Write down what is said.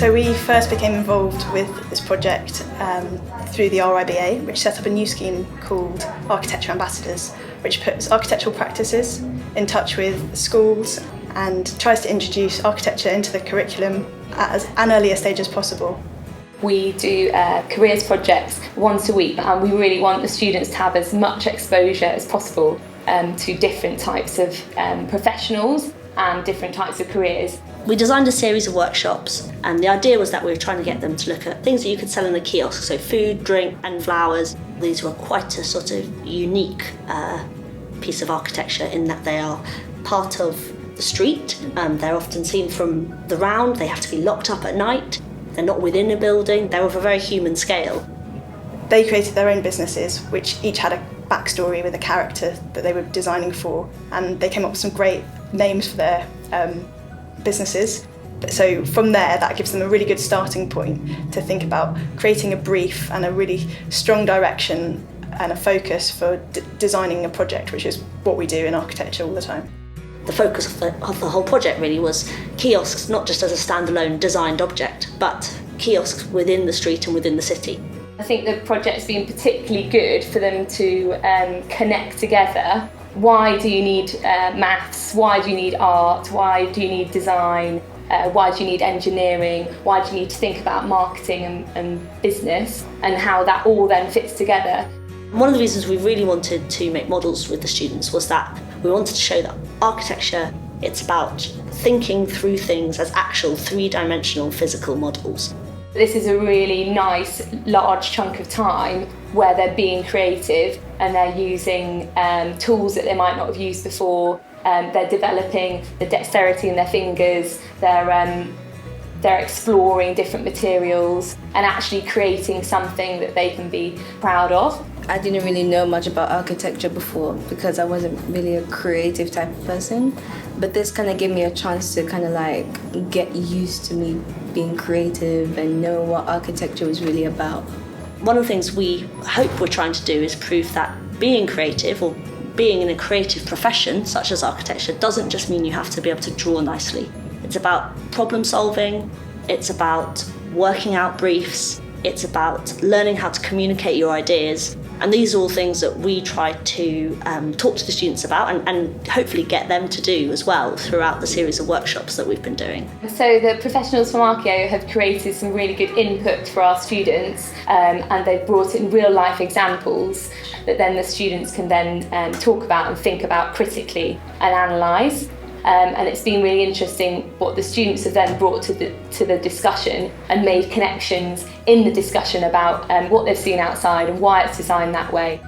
So we first became involved with this project through the RIBA, which set up a new scheme called Architecture Ambassadors, which puts architectural practices in touch with schools and tries to introduce architecture into the curriculum at an earlier stage as possible. We do careers projects once a week, and we really want the students to have as much exposure as possible to different types of professionals and different types of careers. We designed a series of workshops, and the idea was that we were trying to get them to look at things that you could sell in a kiosk, so food, drink and flowers. These were quite a sort of unique piece of architecture in that they are part of the street. They're often seen from the round, they have to be locked up at night, they're not within a building, they're of a very human scale. They created their own businesses, which each had a backstory with a character that they were designing for, and they came up with some great names for their businesses. So from there, that gives them a really good starting point to think about creating a brief and a really strong direction and a focus for designing a project, which is what we do in architecture all the time. The focus of the whole project really was kiosks, not just as a standalone designed object, but kiosks within the street and within the city. I think the project's been particularly good for them to connect together. Why do you need maths? Why do you need art? Why do you need design? Why do you need engineering? Why do you need to think about marketing and business, and how that all then fits together? One of the reasons we really wanted to make models with the students was that we wanted to show that architecture, it's about thinking through things as actual three-dimensional physical models. This is a really nice, large chunk of time where they're being creative and they're using tools that they might not have used before. They're developing the dexterity in their fingers, they're exploring different materials and actually creating something that they can be proud of. I didn't really know much about architecture before because I wasn't really a creative type of person, but this kind of gave me a chance to kind of like get used to me being creative and know what architecture was really about. One of the things we hope we're trying to do is prove that being creative or being in a creative profession such as architecture doesn't just mean you have to be able to draw nicely. It's about problem solving, it's about working out briefs, it's about learning how to communicate your ideas. And these are all things that we try to talk to the students about and hopefully get them to do as well throughout the series of workshops that we've been doing. So the professionals from Archio have created some really good input for our students, and they've brought in real life examples that then the students can then talk about and think about critically and analyse. And it's been really interesting what the students have then brought to the discussion and made connections in the discussion about what they've seen outside and why it's designed that way.